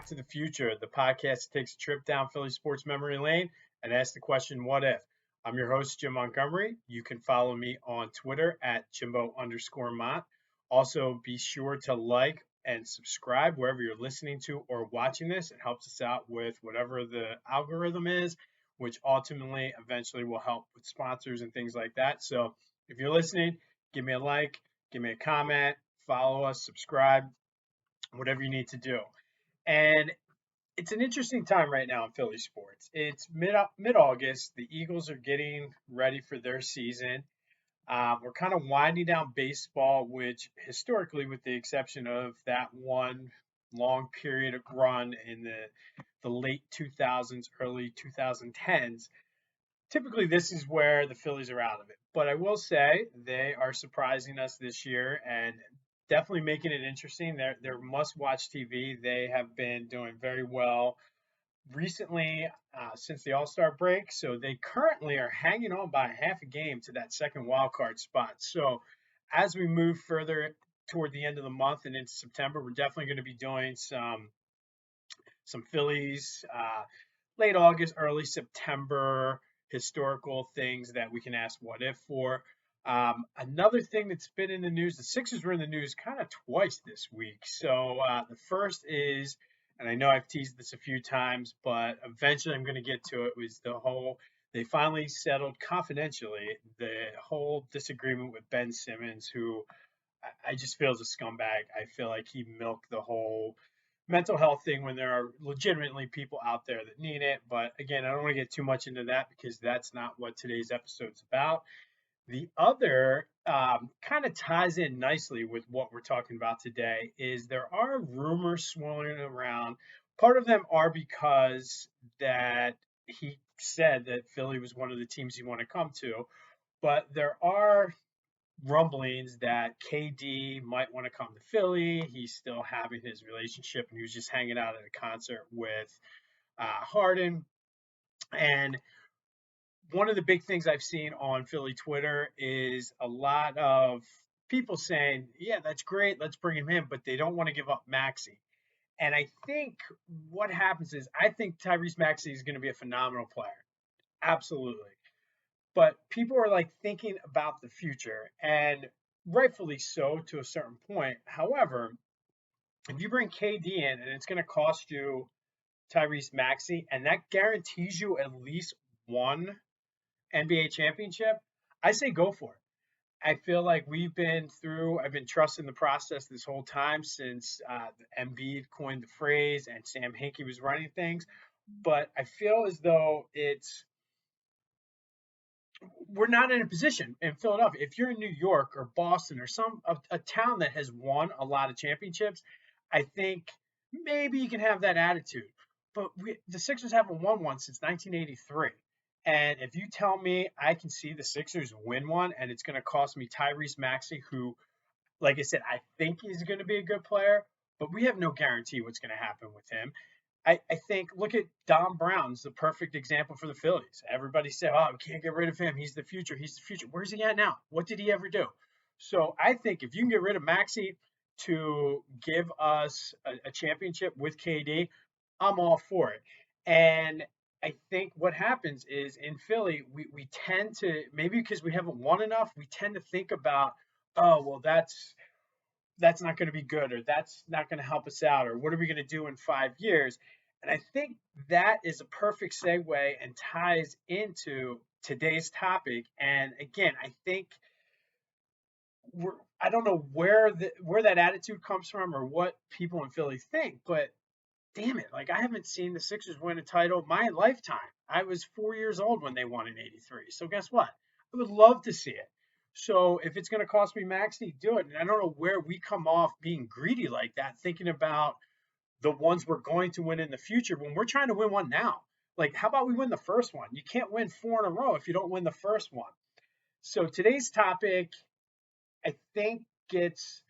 Back to the Future, the podcast that takes a trip down Philly sports memory lane and asks the question, what if? I'm your host, Jim Montgomery. You can follow me on Twitter at Jimbo_Mont. Also, be sure to like and subscribe wherever you're listening to or watching this. It helps us out with whatever the algorithm is, which ultimately eventually will help with sponsors and things like that. So if you're listening, give me a like, give me a comment, follow us, subscribe, whatever you need to do. And it's an interesting time right now in Philly sports. It's mid-August. The Eagles are getting ready for their season. We're kind of winding down baseball, which historically, with the exception of that one long period of run in the late 2000s, early 2010s, typically this is where the Phillies are out of it. But I will say they are surprising us this year and definitely making it interesting. They're must-watch TV. They have been doing very well recently since the All-Star break. So they currently are hanging on by half a game to that second wild card spot. So as we move further toward the end of the month and into September, we're definitely going to be doing some Phillies late August, early September historical things that we can ask what if for. Another thing that's been in the news, the Sixers were in the news kind of twice this week. So the first is, and I know I've teased this a few times, but eventually I'm going to get to it, was they finally settled confidentially the whole disagreement with Ben Simmons, who I just feel is a scumbag. I feel like he milked the whole mental health thing when there are legitimately people out there that need it. But again, I don't want to get too much into that because that's not what today's episode's about. The other kind of ties in nicely with what we're talking about today is there are rumors swirling around. Part of them are because that he said that Philly was one of the teams he wanted to come to, but there are rumblings that KD might want to come to Philly. He's still having his relationship, and he was just hanging out at a concert with Harden. And one of the big things I've seen on Philly Twitter is a lot of people saying, yeah, that's great, let's bring him in, but they don't want to give up Maxey. And I think what happens is I think Tyrese Maxey is going to be a phenomenal player. Absolutely. But people are like thinking about the future, and rightfully so to a certain point. However, if you bring KD in and it's going to cost you Tyrese Maxey, and that guarantees you at least one NBA championship, I say go for it. I feel like I've been trusting the process this whole time since Embiid coined the phrase and Sam Hinkie was running things. But I feel as though we're not in a position in Philadelphia. If you're in New York or Boston or a town that has won a lot of championships, I think maybe you can have that attitude. But the Sixers haven't won one since 1983. And if you tell me I can see the Sixers win one and it's going to cost me Tyrese Maxey, who, like I said, I think he's going to be a good player, but we have no guarantee what's going to happen with him. I think, look at Don Brown's the perfect example for the Phillies. Everybody said, oh, we can't get rid of him. He's the future. He's the future. Where's he at now? What did he ever do? So I think if you can get rid of Maxey to give us a championship with KD, I'm all for it. And I think what happens is in Philly, we tend to, maybe because we haven't won enough, we tend to think about, oh, well, that's not going to be good, or that's not going to help us out, or what are we going to do in 5 years? And I think that is a perfect segue and ties into today's topic. And again, I think I don't know where that attitude comes from or what people in Philly think, but damn it, like I haven't seen the Sixers win a title my lifetime. I was 4 years old when they won in '83. So guess what? I would love to see it. So if it's going to cost me Maxey, do it. And I don't know where we come off being greedy like that, thinking about the ones we're going to win in the future when we're trying to win one now. Like, how about we win the first one? You can't win 4 in a row if you don't win the first one. So today's topic, I think, gets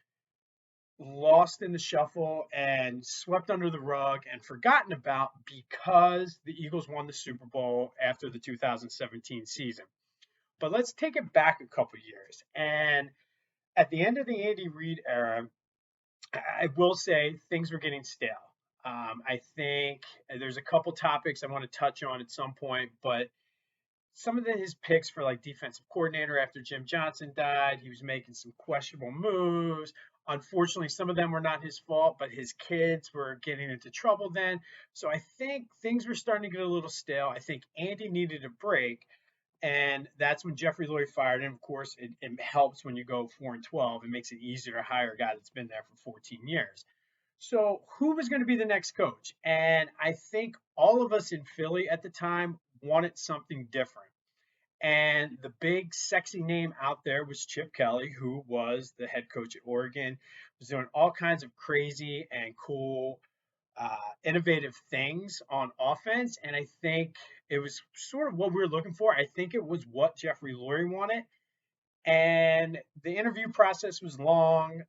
lost in the shuffle and swept under the rug and forgotten about because the Eagles won the Super Bowl after the 2017 season. But let's take it back a couple years. And at the end of the Andy Reid era, I will say things were getting stale. I think there's a couple topics I want to touch on at some point, but some of his picks for like defensive coordinator after Jim Johnson died, he was making some questionable moves. Unfortunately, some of them were not his fault, but his kids were getting into trouble then. So I think things were starting to get a little stale. I think Andy needed a break, and that's when Jeffrey Lurie fired him. Of course, it helps when you go 4-12. It makes it easier to hire a guy that's been there for 14 years. So who was going to be the next coach? And I think all of us in Philly at the time wanted something different. And the big sexy name out there was Chip Kelly, who was the head coach at Oregon, was doing all kinds of crazy and cool, innovative things on offense. And I think it was sort of what we were looking for. I think it was what Jeffrey Lurie wanted. And the interview process was long.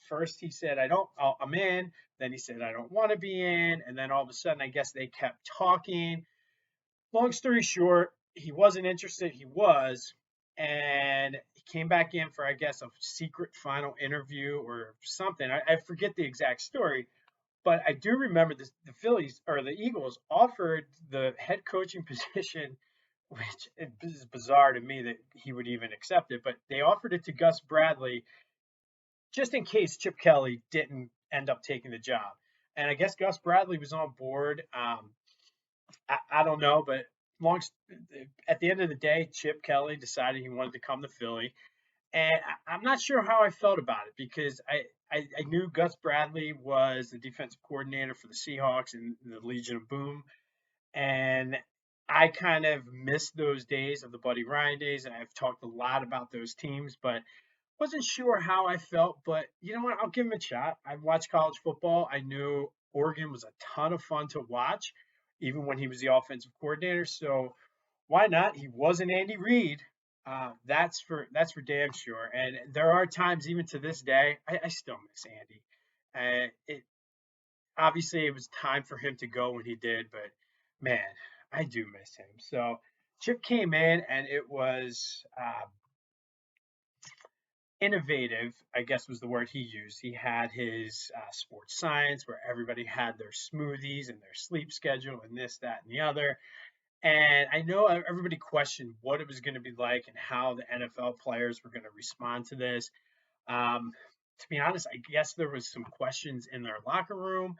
First, he said, I'm in. Then he said, I don't want to be in. And then all of a sudden, I guess they kept talking. Long story short, he wasn't interested. He was. And he came back in for, I guess, a secret final interview or something. I forget the exact story. But I do remember the Phillies or the Eagles offered the head coaching position, which is bizarre to me that he would even accept it. But they offered it to Gus Bradley just in case Chip Kelly didn't end up taking the job. And I guess Gus Bradley was on board. I don't know, but long at the end of the day, Chip Kelly decided he wanted to come to Philly. And I'm not sure how I felt about it because I knew Gus Bradley was the defensive coordinator for the Seahawks and the Legion of Boom. And I kind of missed those days of the Buddy Ryan days. And I've talked a lot about those teams, but wasn't sure how I felt. But you know what? I'll give him a shot. I watched college football. I knew Oregon was a ton of fun to watch, even when he was the offensive coordinator. So why not? He wasn't Andy Reid. That's for damn sure. And there are times, even to this day, I still miss Andy. It obviously it was time for him to go when he did, but man, I do miss him. So Chip came in, and it was innovative, I guess was the word he used. He had his sports science where everybody had their smoothies and their sleep schedule and this, that, and the other. And I know everybody questioned what it was going to be like and how the NFL players were going to respond to this. To be honest, I guess there was some questions in their locker room,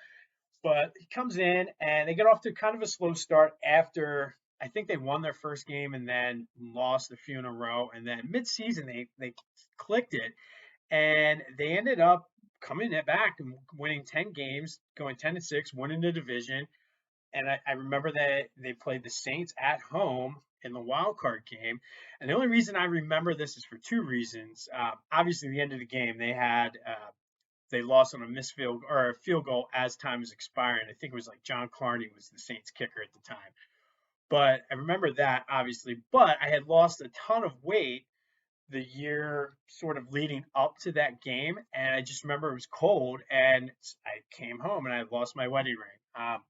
but he comes in and they get off to kind of a slow start after I think they won their first game and then lost a few in a row. And then mid-season they clicked it and they ended up coming back and winning 10 games, going 10-6, winning the division. And I remember that they played the Saints at home in the wild card game. And the only reason I remember this is for two reasons. Obviously, the end of the game, they lost on a missed field or a field goal as time was expiring. I think it was like John Carney was the Saints kicker at the time. But I remember that obviously. But I had lost a ton of weight the year sort of leading up to that game, and I just remember it was cold, and I came home and I lost my wedding ring.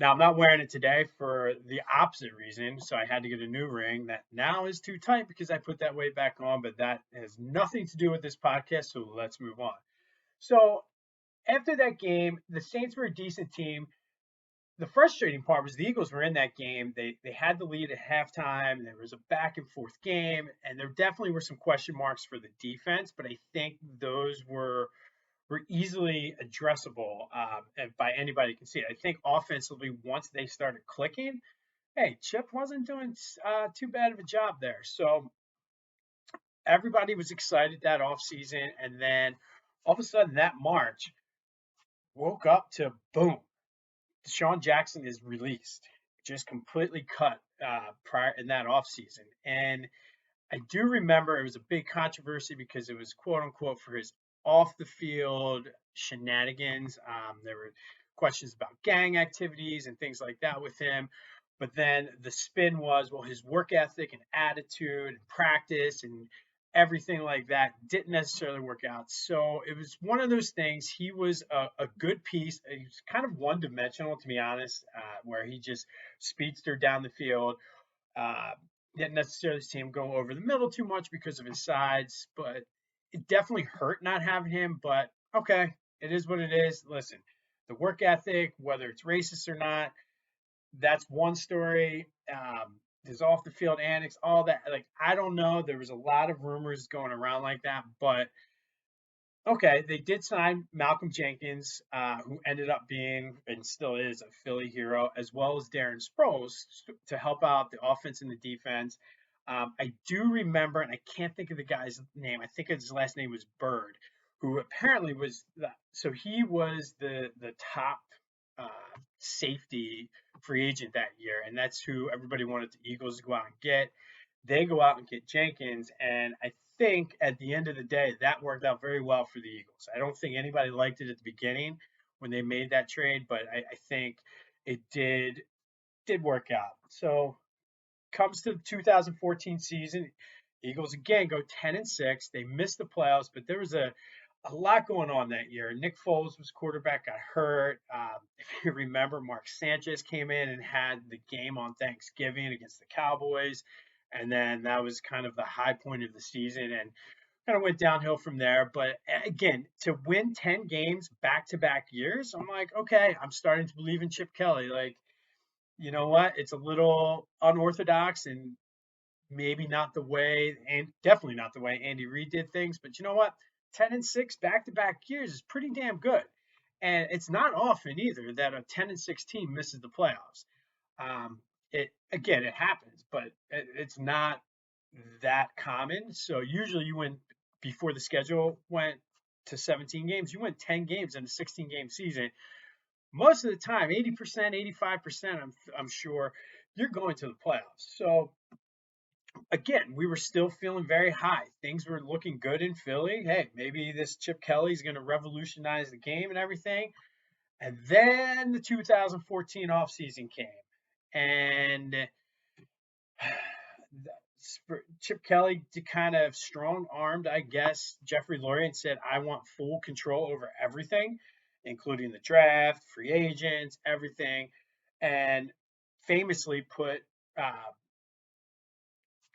Now I'm not wearing it today for the opposite reason, so I had to get a new ring that now is too tight because I put that weight back on, but that has nothing to do with this podcast, so let's move on. So after that game, the Saints were a decent team. The frustrating part was the Eagles were in that game. They had the lead at halftime. There was a back and forth game, and there definitely were some question marks for the defense, but I think those were easily addressable and by anybody who can see it. I think offensively, once they started clicking, hey, Chip wasn't doing too bad of a job there. So everybody was excited that offseason, and then all of a sudden that March woke up to boom, Desean Jackson is released, just completely cut prior in that offseason. And I do remember it was a big controversy because it was quote unquote for his off the field shenanigans. There were questions about gang activities and things like that with him. But then the spin was, well, his work ethic and attitude and practice and everything like that didn't necessarily work out. So it was one of those things. He was a good piece. He was kind of one dimensional, to be honest, where he just speedster down the field. Uh, didn't necessarily see him go over the middle too much because of his sides, but it definitely hurt not having him. But okay, it is what it is. Listen, the work ethic, whether it's racist or not, that's one story. There's off the field antics, all that. Like, I don't know. There was a lot of rumors going around like that, but okay, they did sign Malcolm Jenkins, who ended up being and still is a Philly hero, as well as Darren Sproles to help out the offense and the defense. I do remember, and I can't think of the guy's name. I think his last name was Bird, who apparently was so he was the top uh, safety free agent that year, and that's who everybody wanted the Eagles to go out and get. They go out and get Jenkins, and I think at the end of the day, that worked out very well for the Eagles. I don't think anybody liked it at the beginning when they made that trade, but I think it did work out. So comes to the 2014 season, Eagles again go 10-6. They missed the playoffs, but there was a lot going on that year. Nick Foles was quarterback, got hurt. If you remember, Mark Sanchez came in and had the game on Thanksgiving against the Cowboys. And then that was kind of the high point of the season and kind of went downhill from there. But again, to win 10 games back to back years, I'm like, okay, I'm starting to believe in Chip Kelly. Like, you know what? It's a little unorthodox and maybe not the way, and definitely not the way Andy Reid did things. But you know what? 10-6 back-to-back years is pretty damn good, and it's not often either that a 10-6 team misses the playoffs. It again, it happens, but it's not that common. So usually you win before the schedule went to 17 games. You win 10 games in a 16-game season. Most of the time, 80%, 85%, I'm sure you're going to the playoffs. So again, we were still feeling very high. Things were looking good in Philly. Hey, maybe this Chip Kelly's going to revolutionize the game and everything. And then the 2014 offseason came. And Chip Kelly kind of strong armed, I guess, Jeffrey Lurie and said, I want full control over everything, including the draft, free agents, everything. And famously put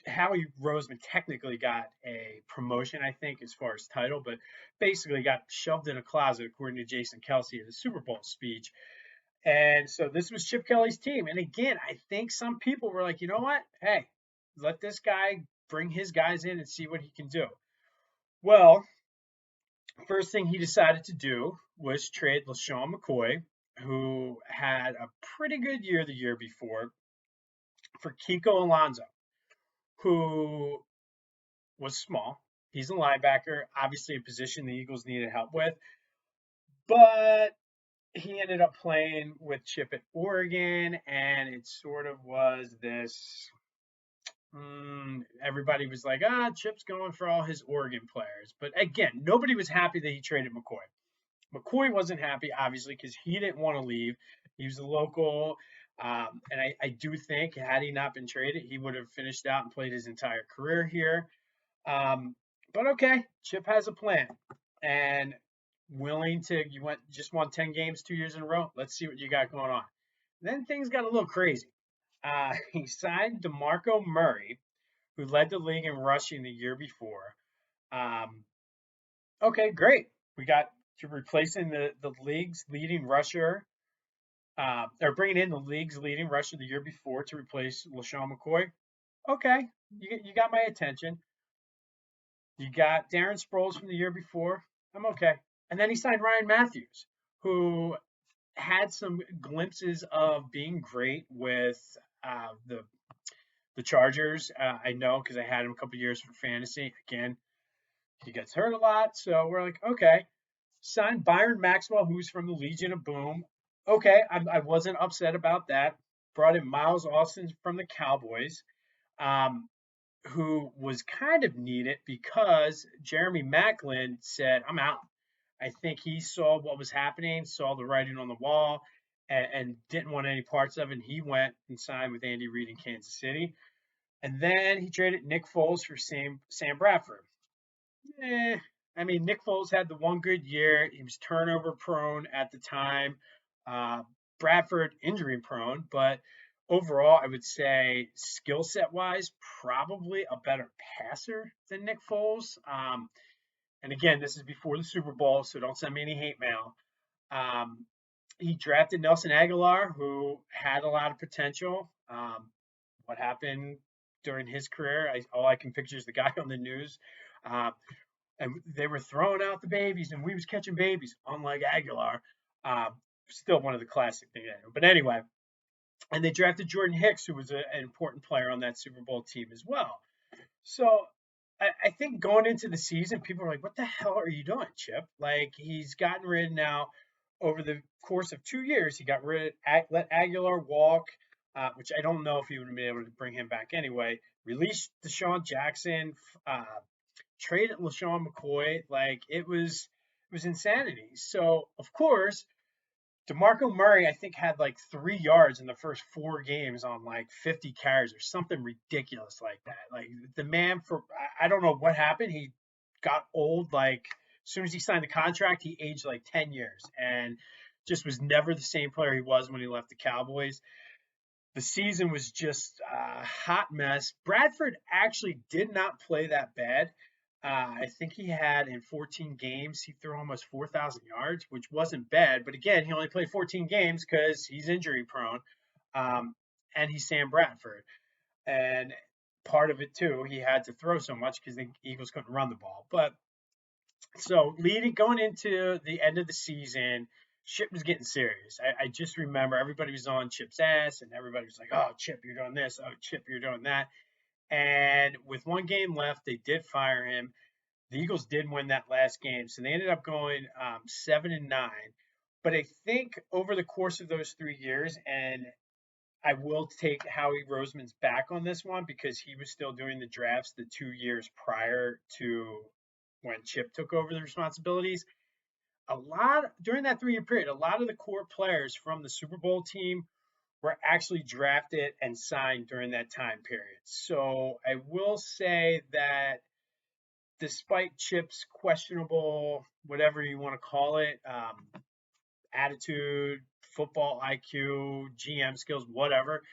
Howie Roseman technically got a promotion, I think, as far as title, but basically got shoved in a closet, according to Jason Kelsey at a Super Bowl speech. And so this was Chip Kelly's team. And again, I think some people were like, you know what? Hey, let this guy bring his guys in and see what he can do. Well, first thing he decided to do was trade Lesean McCoy, who had a pretty good year the year before, for Kiko Alonso, who was small. He's a linebacker, obviously a position the Eagles needed help with, but he ended up playing with Chip at Oregon, and it sort of was this. Everybody was like, Chip's going for all his Oregon players. But again, nobody was happy that he traded McCoy. McCoy wasn't happy, obviously, because he didn't want to leave. He was a local. And I do think, had he not been traded, he would have finished out and played his entire career here. But okay, Chip has a plan and willing to, just won 10 games 2 years in a row. Let's see what you got going on. Then things got a little crazy. He signed DeMarco Murray, who led the league in rushing the year before. Okay, great. We got to replacing the league's leading rusher, or bringing in the league's leading rusher the year before to replace LeSean McCoy. Okay, you got my attention. You got Darren Sproles from the year before. I'm okay. And then he signed Ryan Matthews, who had some glimpses of being great with the Chargers. I know because I had him a couple years for fantasy. Again, he gets hurt a lot, so we're like, okay. Signed Byron Maxwell, who's from the Legion of Boom. Okay, I wasn't upset about that. Brought in Miles Austin from the Cowboys, who was kind of needed because Jeremy Maclin said, I'm out. I think he saw what was happening, saw the writing on the wall, and didn't want any parts of it. And he went and signed with Andy Reid in Kansas City. And then he traded Nick Foles for Sam Bradford. I mean, Nick Foles had the one good year. He was turnover prone at the time. Bradford injury prone, but overall, I would say skill set wise, probably a better passer than Nick Foles. And again, this is before the Super Bowl, so don't send me any hate mail. he drafted Nelson Aguilar, who had a lot of potential. What happened during his career? All I can picture is the guy on the news. Uh, and they were throwing out the babies, and we was catching babies, unlike Aguilar. Um, Still one of the classic things. But anyway, and they drafted Jordan Hicks, who was an important player on that Super Bowl team as well. So I think going into the season, people are like, "What the hell are you doing, Chip?" Like he's gotten rid now over the course of 2 years. He got rid of let Aguilar walk, which I don't know if he would have been able to bring him back anyway. Released Desean Jackson, uh, traded Lesean McCoy. Like it was insanity. So of course DeMarco Murray, I think, had like 3 yards in the first 4 games on like 50 carries or something ridiculous like that. Like the man I don't know what happened. He got old. Like as soon as he signed the contract, he aged like 10 years and just was never the same player he was when he left the Cowboys. The season was just a hot mess. Bradford actually did not play that bad. I think he had in 14 games, he threw almost 4,000 yards, which wasn't bad. But again, he only played 14 games because he's injury prone. Um, and he's Sam Bradford. And part of it, too, he had to throw so much because the Eagles couldn't run the ball. But so going into the end of the season, Chip was getting serious. I just remember everybody was on Chip's ass, and everybody was like, "Oh, Chip, you're doing this. Oh, Chip, you're doing that." And with 1 game left, they did fire him. The Eagles did win that last game, so they ended up going 7-9. But I think over the course of those 3 years, and I will take Howie Roseman's back on this one because he was still doing the drafts the 2 years prior to when Chip took over the responsibilities. A lot during that 3 year period, a lot of the core players from the Super Bowl team were actually drafted and signed during that time period. So I will say that despite Chip's questionable, whatever you want to call it, attitude, football IQ, GM skills, whatever,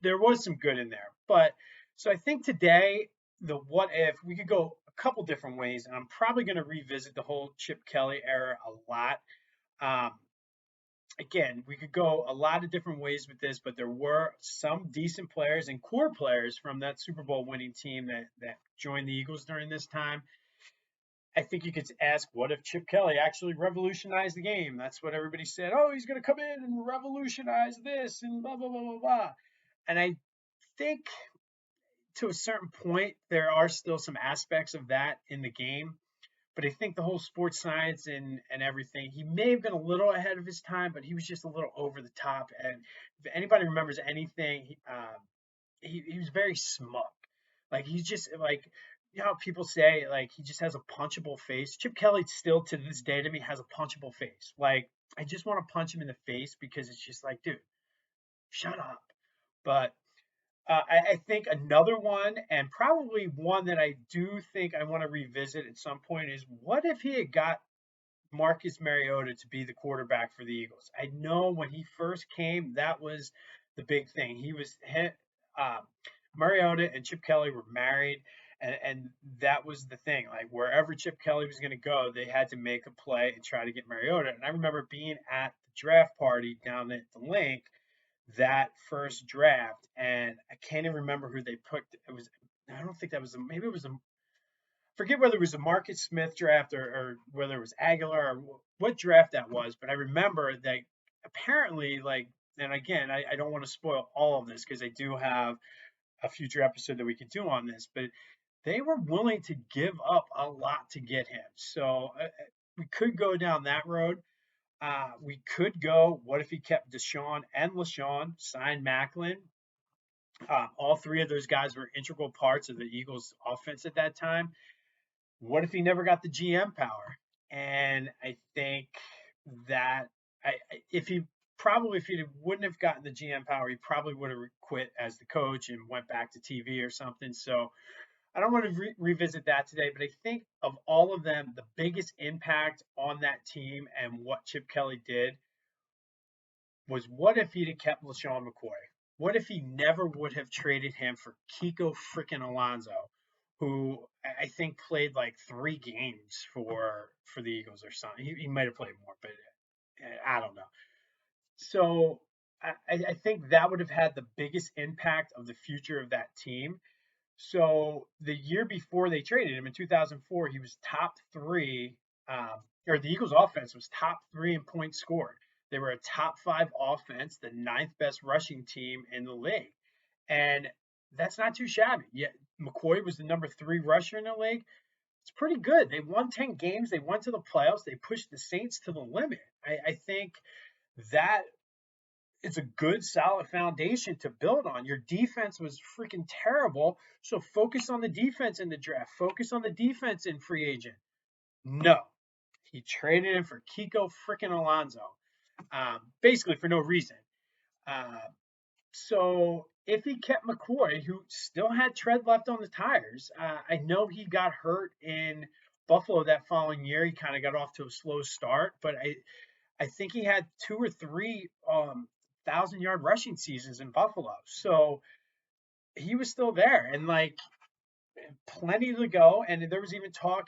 there was some good in there. But so I think today the what if we could go a couple different ways, and I'm probably going to revisit the whole Chip Kelly era a lot. Um, Again, we could go a lot of different ways with this, but there were some decent players and core players from that Super Bowl winning team that joined the Eagles during this time. I think you could ask, what if Chip Kelly actually revolutionized the game? That's what everybody said. Oh, he's going to come in and revolutionize this and blah, blah, blah, blah, blah. And I think to a certain point, there are still some aspects of that in the game. But I think the whole sports science and everything, he may have been a little ahead of his time, but he was just a little over the top. And if anybody remembers anything, he was very smug. Like he's just like, you know how people say like he just has a punchable face. Chip Kelly still to this day to me has a punchable face. Like I just want to punch him in the face because it's just like, dude, shut up. But I think another one, and probably one that I do think I want to revisit at some point, is what if he had got Marcus Mariota to be the quarterback for the Eagles? I know when he first came, that was the big thing. Uh, Mariota and Chip Kelly were married, and that was the thing. Like wherever Chip Kelly was going to go, they had to make a play and try to get Mariota. And I remember being at the draft party down at the link that first draft, and I can't even remember who they picked. It was I don't think that was maybe it was a forget whether it was a Marcus Smith draft or whether it was Aguilar or what draft that was, but I remember that apparently like and again I don't want to spoil all of this because I do have a future episode that we could do on this, but they were willing to give up a lot to get him. So we could go down that road. We could go, what if he kept Desean and LeSean, signed Macklin? All three of those guys were integral parts of the Eagles' offense at that time. What if he never got the GM power? And I think that if he wouldn't have gotten the GM power, he probably would have quit as the coach and went back to TV or something. So I don't want to revisit that today, but I think of all of them, the biggest impact on that team and what Chip Kelly did was what if he'd have kept LeSean McCoy? What if he never would have traded him for Kiko freaking Alonso, who I think played like 3 games for the Eagles or something. He might have played more, but I don't know. So I think that would have had the biggest impact of the future of that team. So the year before they traded him in 2004, he was top three, or the Eagles offense was top three in points scored. They were a top five offense, the ninth best rushing team in the league. And that's not too shabby. Yet McCoy was the number three rusher in the league. It's pretty good. They won 10 games. They went to the playoffs. They pushed the Saints to the limit. I think that it's a good, solid foundation to build on. Your defense was freaking terrible. So focus on the defense in the draft. Focus on the defense in free agent. No. He traded him for Kiko freaking Alonso, basically for no reason. Uh, so if he kept McCoy, who still had tread left on the tires, I know he got hurt in Buffalo that following year. He kind of got off to a slow start, but I think he had two or three 1,000-yard rushing seasons in Buffalo. So he was still there and like plenty to go. And there was even talk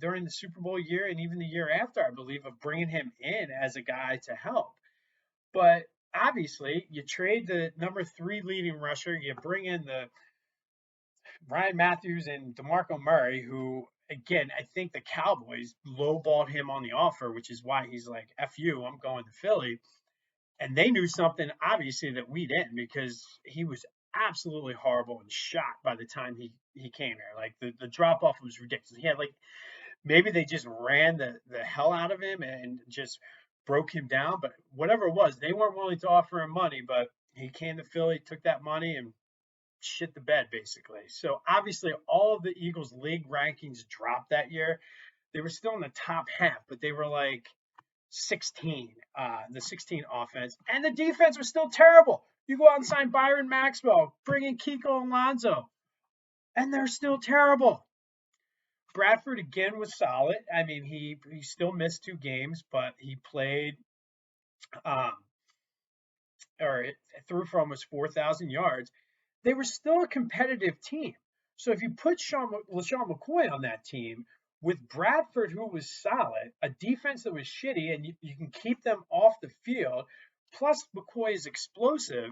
during the Super Bowl year and even the year after, I believe, of bringing him in as a guy to help. But obviously, you trade the number three leading rusher, you bring in the Ryan Matthews and DeMarco Murray, who, again, I think the Cowboys lowballed him on the offer, which is why he's like, F you, I'm going to Philly. And they knew something, obviously, that we didn't because he was absolutely horrible and shot by the time he came here. Like, the drop off was ridiculous. He had, like, maybe they just ran the hell out of him and just broke him down. But whatever it was, they weren't willing to offer him money. But he came to Philly, took that money, and shit the bed, basically. So obviously, all of the Eagles league rankings dropped that year. They were still in the top half, but they were like 16, the 16 offense, and the defense was still terrible. You go out and sign Byron Maxwell, bring in Kiko Alonso, and they're still terrible. Bradford again was solid. I mean, he still missed 2 games, but he played um, or threw for almost 4,000 yards. They were still a competitive team. So if you put LeSean McCoy on that team with Bradford, who was solid, a defense that was shitty, and you can keep them off the field, plus McCoy is explosive.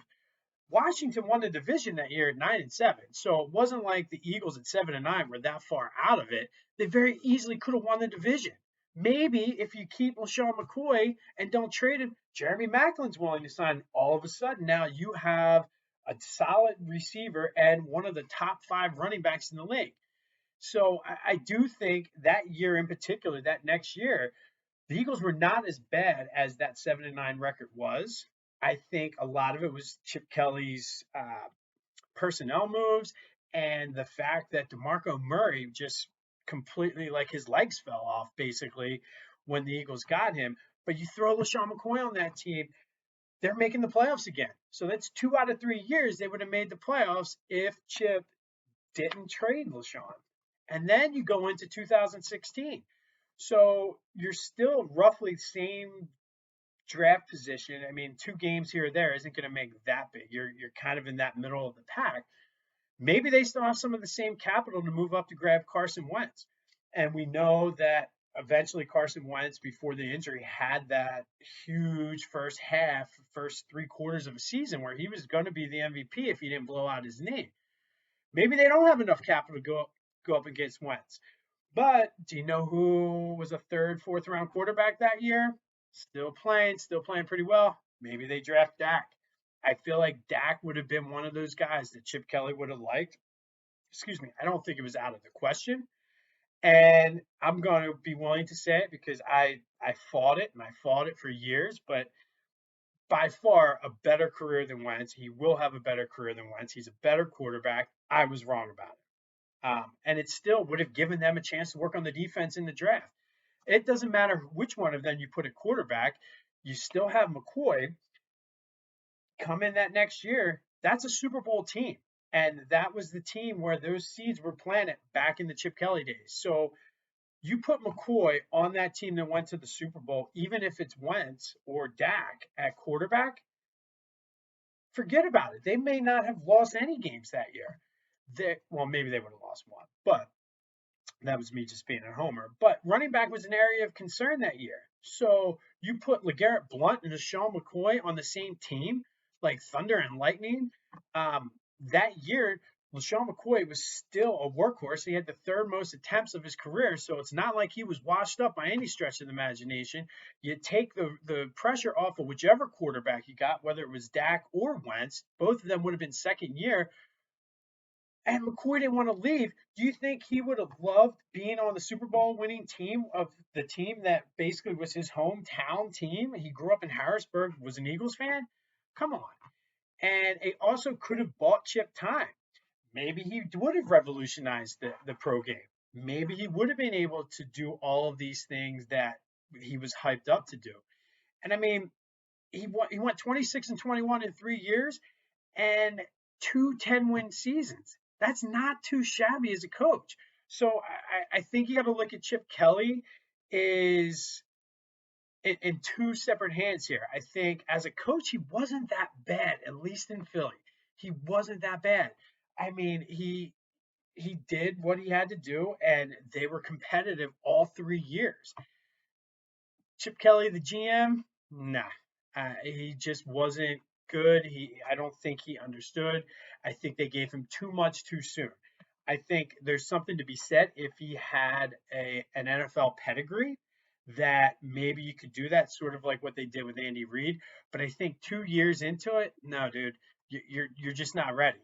Washington won the division that year at 9-7. So it wasn't like the Eagles at 7-9 were that far out of it. They very easily could have won the division. Maybe if you keep LeSean McCoy and don't trade him, Jeremy Maclin's willing to sign. All of a sudden, now you have a solid receiver and one of the top 5 running backs in the league. So I do think that year in particular, that next year, the Eagles were not as bad as that 7-9 record was. I think a lot of it was Chip Kelly's personnel moves and the fact that DeMarco Murray just completely, like, his legs fell off basically when the Eagles got him. But you throw LeSean McCoy on that team, they're making the playoffs again. So that's 2 out of 3 years they would have made the playoffs if Chip didn't trade LeSean. And then you go into 2016. So you're still roughly same draft position. I mean, 2 games here or there isn't going to make that big. You're kind of in that middle of the pack. Maybe they still have some of the same capital to move up to grab Carson Wentz. And we know that eventually Carson Wentz, before the injury, had that huge first 3/4 of a season where he was going to be the MVP if he didn't blow out his knee. Maybe they don't have enough capital to go up against Wentz. But do you know who was a 3rd, 4th round quarterback that year? Still playing pretty well. Maybe they draft Dak. I feel like Dak would have been one of those guys that Chip Kelly would have liked. Excuse me. I don't think it was out of the question. And I'm going to be willing to say it because I fought it, and I fought it for years. But by far a better career than Wentz. He will have a better career than Wentz. He's a better quarterback. I was wrong about it. And it still would have given them a chance to work on the defense in the draft. It doesn't matter which one of them you put at quarterback. You still have McCoy come in that next year. That's a Super Bowl team. And that was the team where those seeds were planted back in the Chip Kelly days. So you put McCoy on that team that went to the Super Bowl, even if it's Wentz or Dak at quarterback, forget about it. They may not have lost any games that year. Well, maybe they would have lost one, but that was me just being a homer. But running back was an area of concern that year. So you put Legarrette, Blount, and Lesean McCoy on the same team, like Thunder and Lightning. Um, that year, LeSean McCoy was still a workhorse. He had the third most attempts of his career, so it's not like he was washed up by any stretch of the imagination. You take the pressure off of whichever quarterback you got, whether it was Dak or Wentz. Both of them would have been second year, and McCoy didn't want to leave. Do you think he would have loved being on the Super Bowl winning team of the team that basically was his hometown team? He grew up in Harrisburg, was an Eagles fan. Come on. And it also could have bought Chip time. Maybe he would have revolutionized the pro game. Maybe he would have been able to do all of these things that he was hyped up to do. And I mean, he went 26 and 21 in 3 years and two 10-win seasons. That's not too shabby as a coach. So I think you got to look at Chip Kelly is in two separate hands here. I think as a coach, he wasn't that bad, at least in Philly. He wasn't that bad. I mean, he did what he had to do, and they were competitive all 3 years. Chip Kelly, the GM, nah, he just wasn't good. I don't think he understood. I think they gave him too much too soon. I think there's something to be said if he had an NFL pedigree that maybe you could do that, sort of like what they did with Andy Reid. But I think 2 years into it, no, dude, you're just not ready.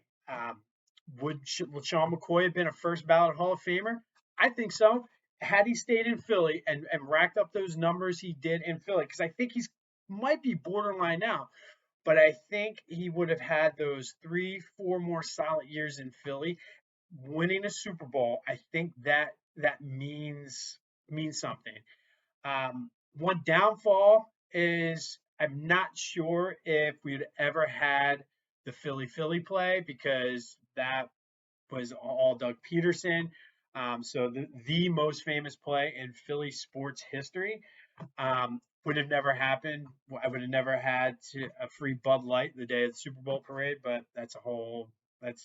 Would Sean McCoy have been a first ballot Hall of Famer? I think so. Had he stayed in Philly and racked up those numbers he did in Philly, because I think he's might be borderline now, but I think he would have had those 3, 4 more solid years in Philly, winning a Super Bowl. I think that means something. One downfall is I'm not sure if we'd ever had the Philly play because that was all Doug Peterson. So the most famous play in Philly sports history would have never happened. I would have never had a free Bud Light the day of the Super Bowl parade, but that's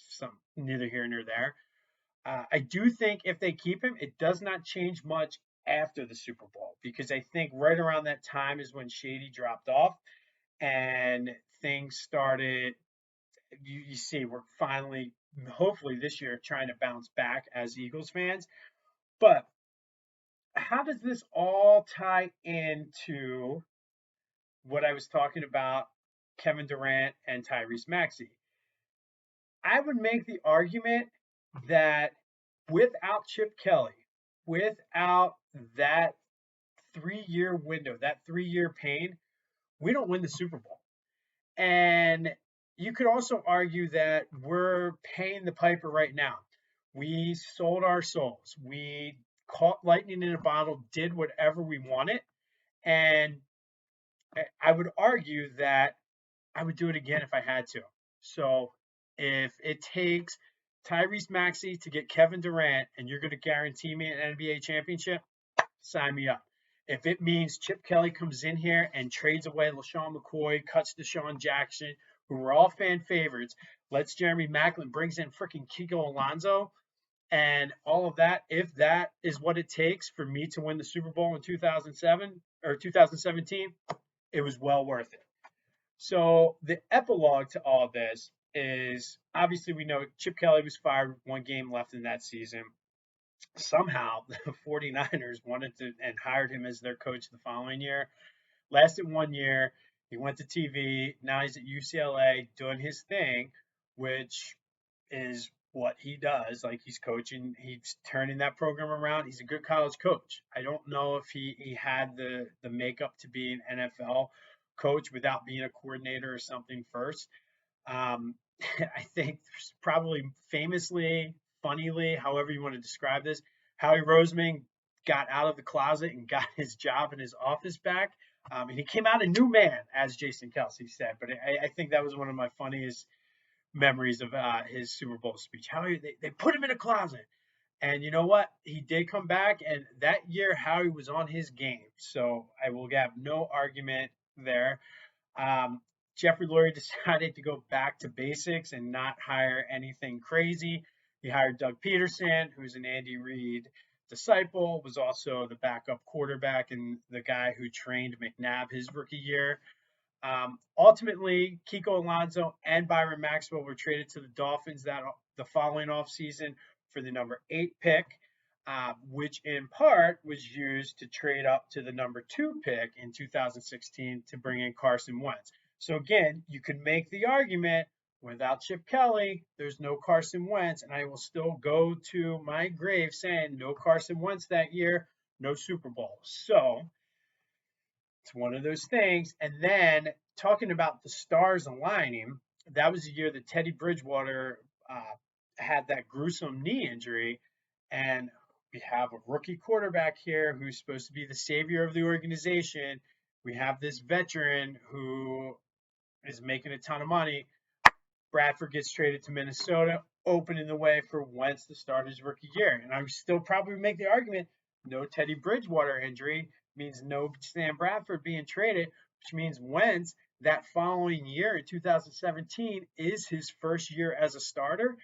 some neither here nor there. I do think if they keep him, it does not change much after the Super Bowl because I think right around that time is when Shady dropped off and things started. You see, we're finally, hopefully this year, trying to bounce back as Eagles fans. But how does this all tie into what I was talking about, Kevin Durant and Tyrese Maxey? I would make the argument that without Chip Kelly, without that 3 year window, that 3 year pain, we don't win the Super Bowl. And you could also argue that we're paying the piper right now. We sold our souls. We caught lightning in a bottle, did whatever we wanted. And I would argue that I would do it again if I had to. So if it takes Tyrese Maxey to get Kevin Durant and you're going to guarantee me an NBA championship, sign me up. If it means Chip Kelly comes in here and trades away LeSean McCoy, cuts Desean Jackson, who were all fan favorites, lets Jeremy Maclin, brings in freaking Kiko Alonso, and all of that, if that is what it takes for me to win the Super Bowl in 2007 or 2017, it was well worth it. So the epilogue to all of this is obviously we know Chip Kelly was fired, 1 game left in that season. Somehow the 49ers wanted to and hired him as their coach the following year. Lasted 1 year. He went to TV. Now he's at UCLA doing his thing, which is what he does. Like he's coaching, he's turning that program around. He's a good college coach. I don't know if he had the makeup to be an NFL coach without being a coordinator or something first. Um, I think probably famously, funnily, however you want to describe this, Howie Roseman got out of the closet and got his job in his office back. And he came out a new man, as Jason Kelsey said. But I think that was one of my funniest memories of his Super Bowl speech. Howie, they put him in a closet. And you know what? He did come back. And that year, Howie was on his game. So I will have no argument there. Um, Jeffrey Lurie decided to go back to basics and not hire anything crazy. He hired Doug Peterson, who's an Andy Reid disciple, was also the backup quarterback and the guy who trained McNabb his rookie year. Ultimately, Kiko Alonso and Byron Maxwell were traded to the Dolphins the following offseason for the number 8 pick, which in part was used to trade up to the number 2 pick in 2016 to bring in Carson Wentz. So again, you could make the argument without Chip Kelly, there's no Carson Wentz, and I will still go to my grave saying no Carson Wentz that year, no Super Bowl. So it's one of those things. And then talking about the stars aligning, that was the year that Teddy Bridgewater had that gruesome knee injury. And we have a rookie quarterback here who's supposed to be the savior of the organization. We have this veteran who is making a ton of money. Bradford gets traded to Minnesota, opening the way for Wentz to start his rookie year. And I would still probably make the argument, no Teddy Bridgewater injury means no Sam Bradford being traded, which means Wentz that following year in 2017 is his first year as a starter.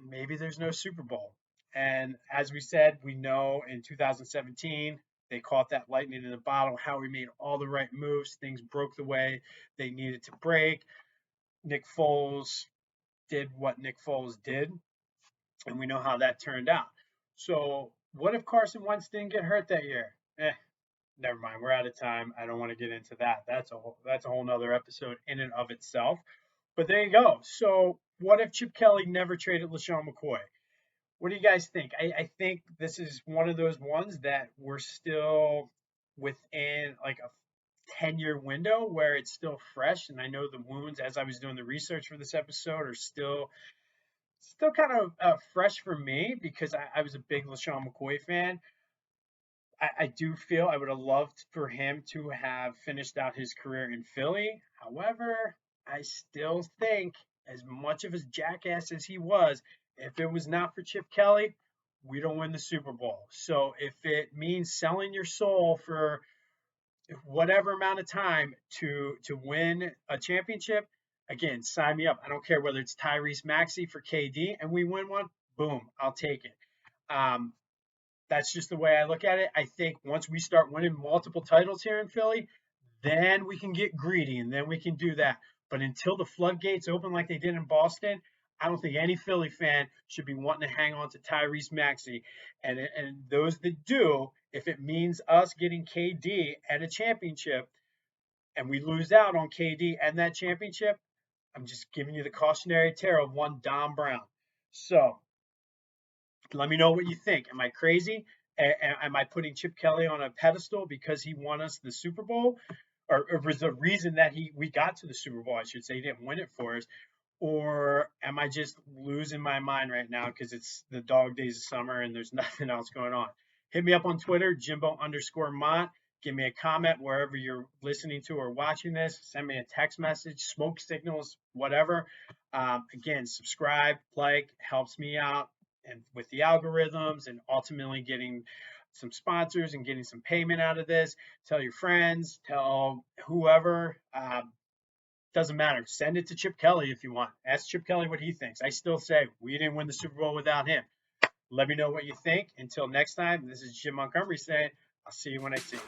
Maybe there's no Super Bowl. And as we said, we know in 2017, they caught that lightning in the bottle. Howie made all the right moves. Things broke the way they needed to break. Nick Foles did what Nick Foles did, and we know how that turned out. So what if Carson Wentz didn't get hurt that year? Never mind. We're out of time. I don't want to get into that. That's a whole nother episode in and of itself. But there you go. So what if Chip Kelly never traded Lesean McCoy? What do you guys think? I think this is one of those ones that we're still within like a 10-year window where it's still fresh. And I know the wounds, as I was doing the research for this episode, are still kind of fresh for me because I was a big LeSean McCoy fan. I do feel I would have loved for him to have finished out his career in Philly. However, I still think, as much of a jackass as he was, if it was not for Chip Kelly, we don't win the Super Bowl. So if it means selling your soul for whatever amount of time to win a championship, again, sign me up. I don't care whether it's Tyrese Maxey for KD and we win one, boom, I'll take it. That's just the way I look at it. I think once we start winning multiple titles here in Philly, then we can get greedy and then we can do that. But until the floodgates open like they did in Boston, I don't think any Philly fan should be wanting to hang on to Tyrese Maxey. And those that do, if it means us getting KD and a championship and we lose out on KD and that championship, I'm just giving you the cautionary tale of one Don Brown. So let me know what you think. Am I crazy? Am I putting Chip Kelly on a pedestal because he won us the Super Bowl? Or was the reason that we got to the Super Bowl, I should say, he didn't win it for us? Or am I just losing my mind right now because it's the dog days of summer and there's nothing else going on? Hit me up on Twitter, Jimbo_Mont. Give me a comment wherever you're listening to or watching this. Send me a text message, smoke signals, whatever. Again, subscribe, like, helps me out and with the algorithms and ultimately getting some sponsors and getting some payment out of this. Tell your friends, tell whoever. Doesn't matter. Send it to Chip Kelly if you want. Ask Chip Kelly what he thinks. I still say we didn't win the Super Bowl without him. Let me know what you think. Until next time, this is Jim Montgomery saying, I'll see you when I see you.